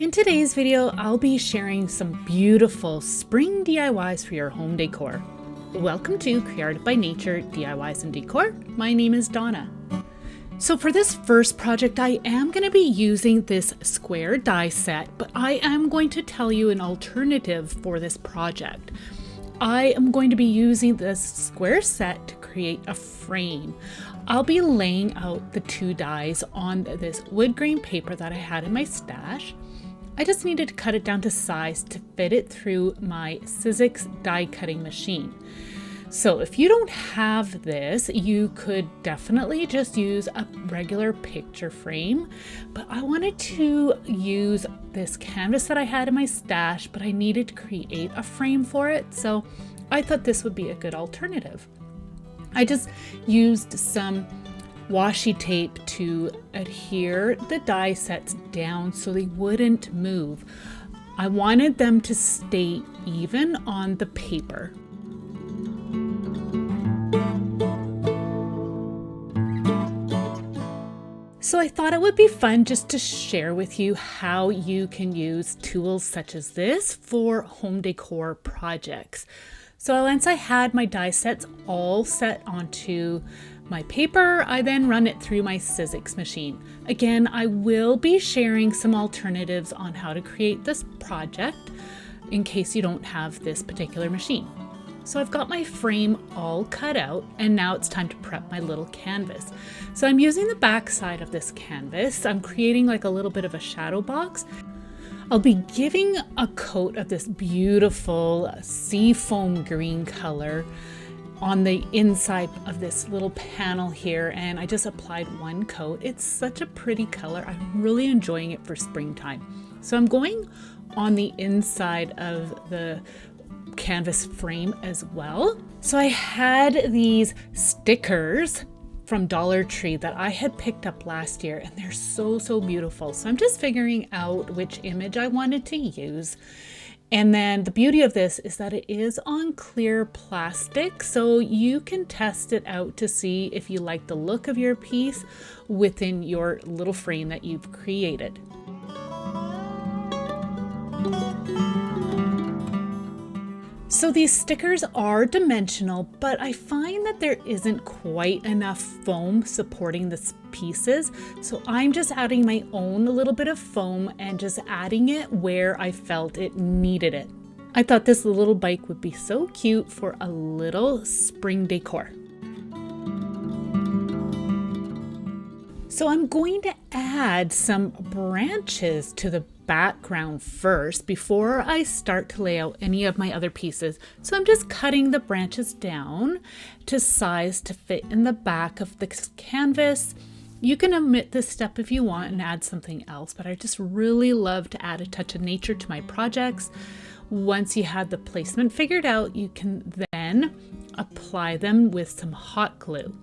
In today's video, I'll be sharing some beautiful spring DIYs for your home decor. Welcome to CreArtive by Nature DIYs and Decor. My name is Donna. So for this first project, I am going to be using this square die set, but I am going to tell you an alternative for this project. I am going to be using this square set to create a frame. I'll be laying out the two dies on this wood grain paper that I had in my stash. I just needed to cut it down to size to fit it through my Sizzix die cutting machine. So if you don't have this, you could definitely just use a regular picture frame, but I wanted to use this canvas that I had in my stash, but I needed to create a frame for it, so I thought this would be a good alternative. I just used some washi tape to adhere the die sets down so they wouldn't move. I wanted them to stay even on the paper. So I thought it would be fun just to share with you how you can use tools such as this for home decor projects. So once I had my die sets all set onto my paper, I then run it through my Sizzix machine. Again, I will be sharing some alternatives on how to create this project in case you don't have this particular machine. So I've got my frame all cut out, and now it's time to prep my little canvas. So I'm using the back side of this canvas. I'm creating like a little bit of a shadow box. I'll be giving a coat of this beautiful seafoam green color on the inside of this little panel here, and I just applied one coat. It's such a pretty color. I'm really enjoying it for springtime. So I'm going on the inside of the canvas frame as well. So I had these stickers from Dollar Tree that I had picked up last year, and they're so beautiful. So I'm just figuring out which image I wanted to use. And then the beauty of this is that it is on clear plastic, so you can test it out to see if you like the look of your piece within your little frame that you've created. So these stickers are dimensional, but I find that there isn't quite enough foam supporting the pieces. So I'm just adding my own little bit of foam and just adding it where I felt it needed it. I thought this little bike would be so cute for a little spring decor. So I'm going to add some branches to the background first before I start to lay out any of my other pieces. So I'm just cutting the branches down to size to fit in the back of the canvas. You can omit this step if you want and add something else, but I just really love to add a touch of nature to my projects. Once you have the placement figured out, you can then apply them with some hot glue.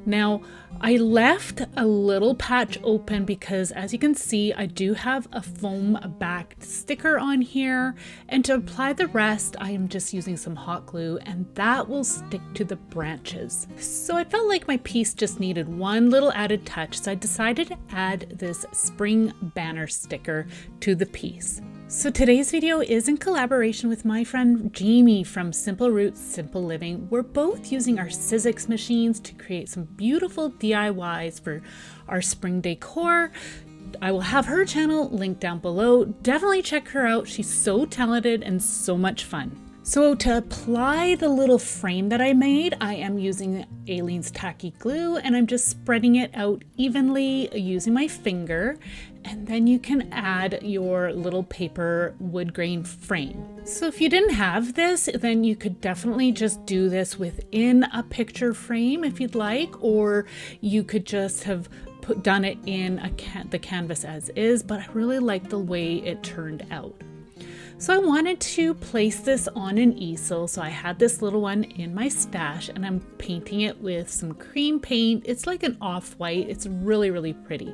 Now, I left a little patch open because, as you can see, I do have a foam backed sticker on here, and to apply the rest, I am just using some hot glue, and that will stick to the branches. So I felt like my piece just needed one little added touch, so I decided to add this spring banner sticker to the piece. So today's video is in collaboration with my friend Jamie from Simple Roots Simple Living. We're both using our Sizzix machines to create some beautiful DIYs for our spring decor. I will have her channel linked down below. Definitely check her out. She's so talented and so much fun. So to apply the little frame that I made, I am using Aleene's tacky glue, and I'm just spreading it out evenly using my finger. And then you can add your little paper wood grain frame. So if you didn't have this, then you could definitely just do this within a picture frame if you'd like, or you could just have done it in the canvas as is, but I really like the way it turned out. So I wanted to place this on an easel, so I had this little one in my stash, and I'm painting it with some cream paint. It's like an off-white. It's really pretty.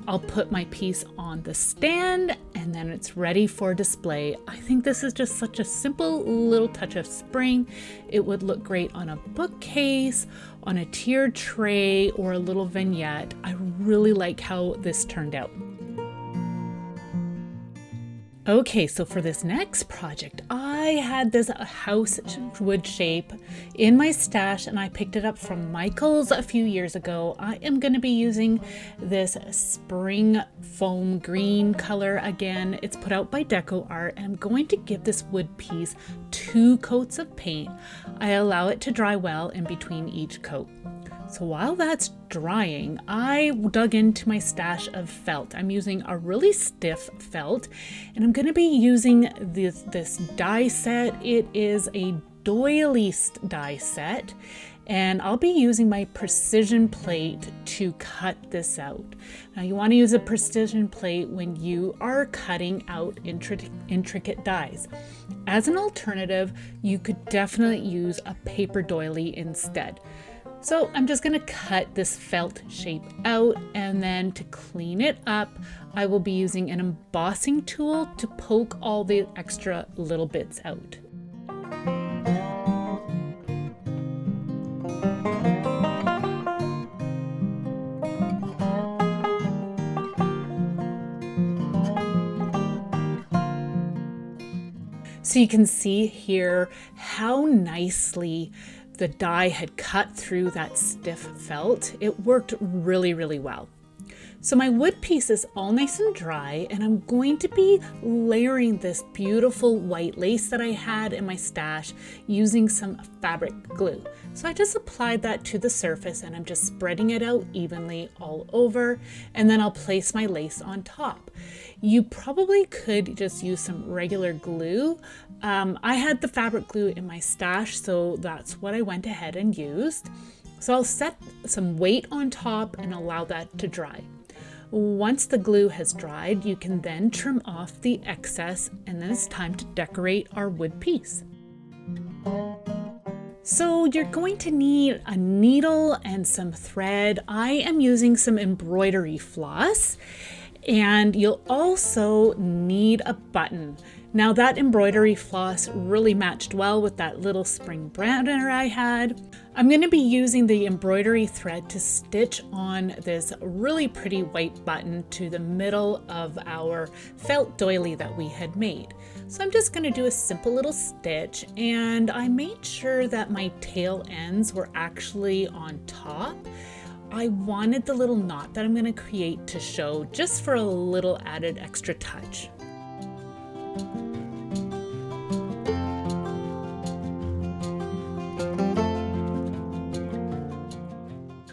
I'll put my piece on the stand, and then it's ready for display. I think this is just such a simple little touch of spring. It would look great on a bookcase, on a tiered tray, or a little vignette. I really like how this turned out. Okay, so for this next project, I had this house wood shape in my stash and I picked it up from Michael's a few years ago. I am going to be using this spring foam green color again. It's put out by Decor and I'm going to give this wood piece 2 coats of paint. I allow it to dry well in between each coat. So while that's drying, I dug into my stash of felt. I'm using a really stiff felt and I'm going to be using this die set. It is a doily die set and I'll be using my precision plate to cut this out. Now you want to use a precision plate when you are cutting out intricate dies. As an alternative, you could definitely use a paper doily instead. So I'm just going to cut this felt shape out, and then to clean it up, I will be using an embossing tool to poke all the extra little bits out. So you can see here how nicely the die had cut through that stiff felt. It worked really, really well. So my wood piece is all nice and dry, and I'm going to be layering this beautiful white lace that I had in my stash using some fabric glue. So I just applied that to the surface and I'm just spreading it out evenly all over, and then I'll place my lace on top. You probably could just use some regular glue. I had the fabric glue in my stash, so that's what I went ahead and used. So I'll set some weight on top and allow that to dry. Once the glue has dried, you can then trim off the excess, and then it's time to decorate our wood piece. So you're going to need a needle and some thread. I am using some embroidery floss, and you'll also need a button. Now that embroidery floss really matched well with that little spring banner I had. I'm going to be using the embroidery thread to stitch on this really pretty white button to the middle of our felt doily that we had made. So I'm just going to do a simple little stitch, and I made sure that my tail ends were actually on top. I wanted the little knot that I'm going to create to show, just for a little added extra touch.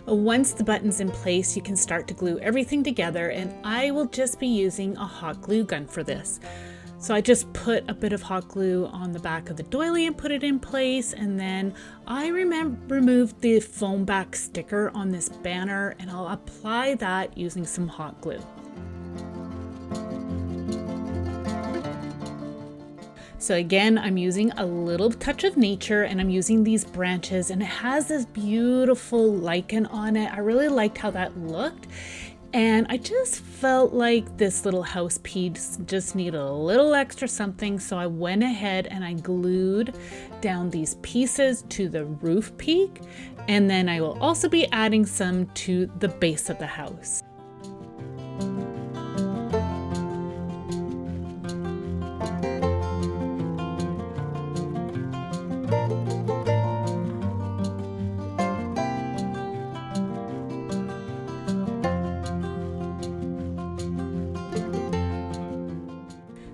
Once the button's in place, you can start to glue everything together, and I will just be using a hot glue gun for this. So I just put a bit of hot glue on the back of the doily and put it in place, and then I removed the foam back sticker on this banner, and I'll apply that using some hot glue. So again, I'm using a little touch of nature, and I'm using these branches, and it has this beautiful lichen on it. I really liked how that looked. And I just felt like this little house piece just needed a little extra something. So I went ahead and I glued down these pieces to the roof peak. And then I will also be adding some to the base of the house.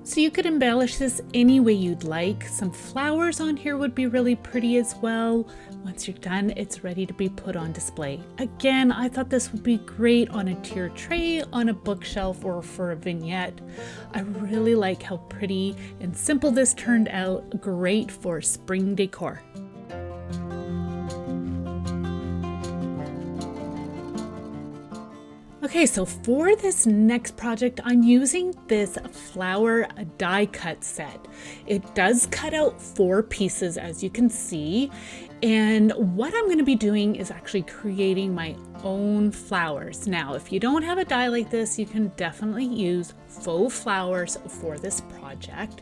So you could embellish this any way you'd like. Some flowers on here would be really pretty as well. Once you're done, it's ready to be put on display. Again, I thought this would be great on a tier tray, on a bookshelf, or for a vignette. I really like how pretty and simple this turned out. Great for spring decor. Okay, so for this next project, I'm using this flower die cut set. It does cut out 4 pieces, as you can see. And what I'm going to be doing is actually creating my own flowers. Now, if you don't have a die like this, you can definitely use faux flowers for this project.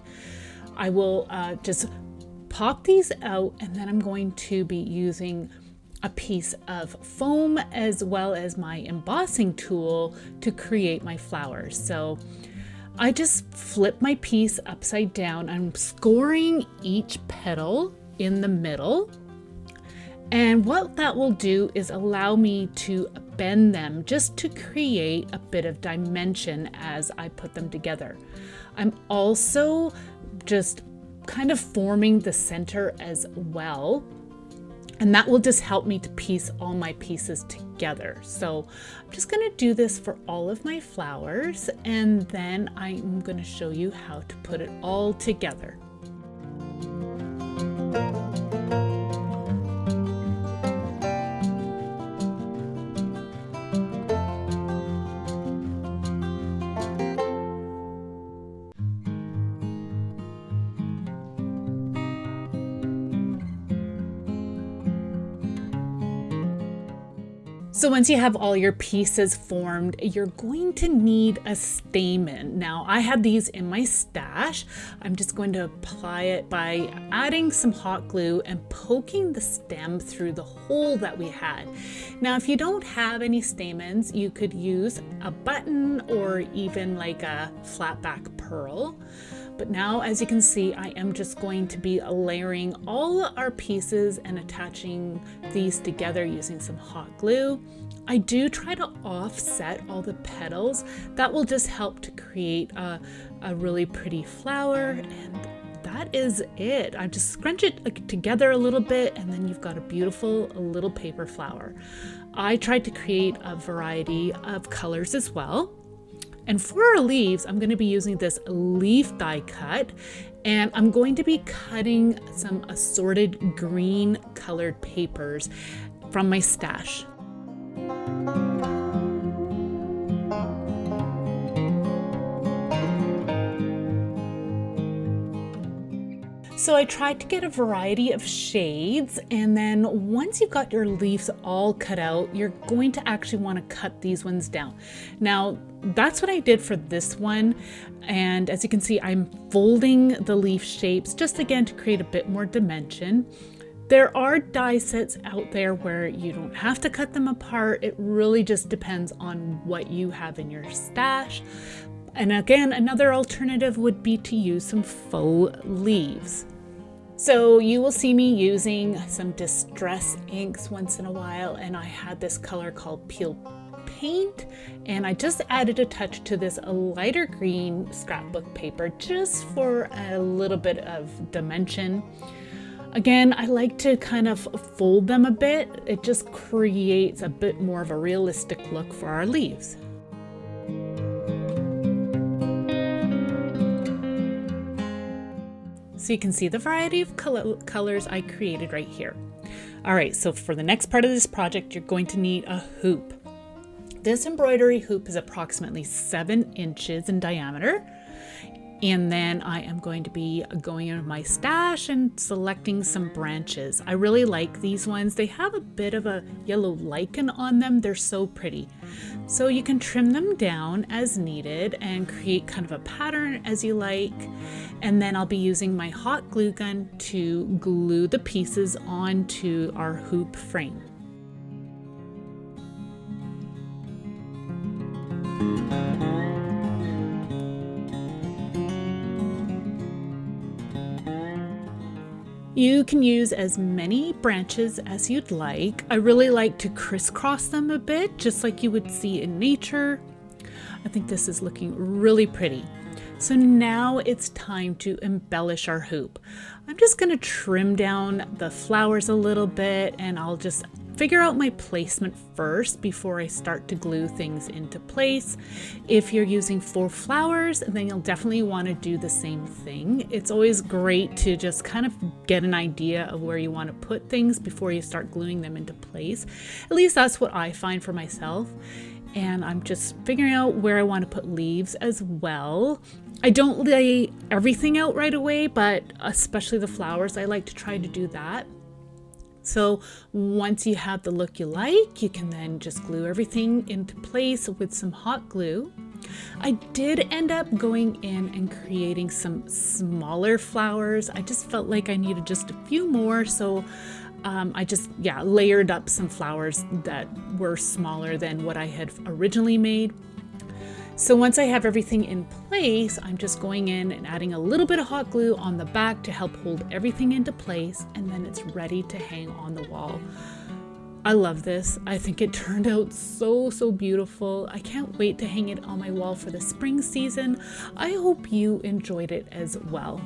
I will just pop these out, and then I'm going to be using a piece of foam as well as my embossing tool to create my flowers. So I just flip my piece upside down. I'm scoring each petal in the middle. And what that will do is allow me to bend them just to create a bit of dimension as I put them together. I'm also just kind of forming the center as well. And that will just help me to piece all my pieces together. So I'm just going to do this for all of my flowers, and then I'm going to show you how to put it all together. So once you have all your pieces formed, you're going to need a stamen. Now I had these in my stash. I'm just going to apply it by adding some hot glue and poking the stem through the hole that we had. Now if you don't have any stamens, you could use a button or even like a flat back pearl. But now, as you can see, I am just going to be layering all our pieces and attaching these together using some hot glue. I do try to offset all the petals. That will just help to create a really pretty flower, and that is it. I just scrunch it together a little bit, and then you've got a beautiful little paper flower. I tried to create a variety of colors as well. And for our leaves, I'm going to be using this leaf die cut, and I'm going to be cutting some assorted green colored papers from my stash. So I tried to get a variety of shades, and then once you've got your leaves all cut out, you're going to actually want to cut these ones down. Now, that's what I did for this one, and as you can see, I'm folding the leaf shapes just again to create a bit more dimension. There are die sets out there where you don't have to cut them apart. It really just depends on what you have in your stash. And again, another alternative would be to use some faux leaves. So you will see me using some distress inks once in a while, and I had this color called Peel Paint, and I just added a touch to this lighter green scrapbook paper just for a little bit of dimension. Again, I like to kind of fold them a bit. It just creates a bit more of a realistic look for our leaves. So you can see the variety of colors I created right here. All right, so for the next part of this project, you're going to need a hoop. This embroidery hoop is approximately 7 inches in diameter. And then I am going to be going into my stash and selecting some branches. I really like these ones. They have a bit of a yellow lichen on them. They're so pretty. So you can trim them down as needed and create kind of a pattern as you like. And then I'll be using my hot glue gun to glue the pieces onto our hoop frame. You can use as many branches as you'd like. I really like to crisscross them a bit, just like you would see in nature. I think this is looking really pretty. So now it's time to embellish our hoop. I'm just going to trim down the flowers a little bit, and I'll just figure out my placement first before I start to glue things into place. If you're using 4 flowers, then you'll definitely want to do the same thing. It's always great to just kind of get an idea of where you want to put things before you start gluing them into place. At least that's what I find for myself. And I'm just figuring out where I want to put leaves as well. I don't lay everything out right away, but especially the flowers, I like to try to do that. So once you have the look you like, you can then just glue everything into place with some hot glue. I did end up going in and creating some smaller flowers. I just felt like I needed just a few more, so I just layered up some flowers that were smaller than what I had originally made. So once I have everything in place, I'm just going in and adding a little bit of hot glue on the back to help hold everything into place, and then it's ready to hang on the wall. I love this. I think it turned out so beautiful. I can't wait to hang it on my wall for the spring season. I hope you enjoyed it as well.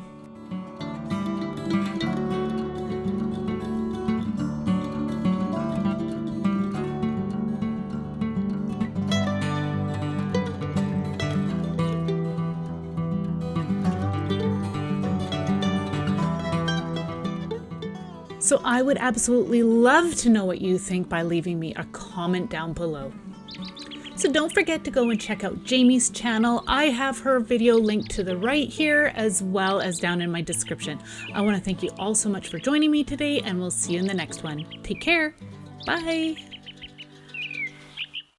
So I would absolutely love to know what you think by leaving me a comment down below. So don't forget to go and check out Jamie's channel. I have her video linked to the right here as well as down in my description. I want to thank you all so much for joining me today, and we'll see you in the next one. Take care. Bye.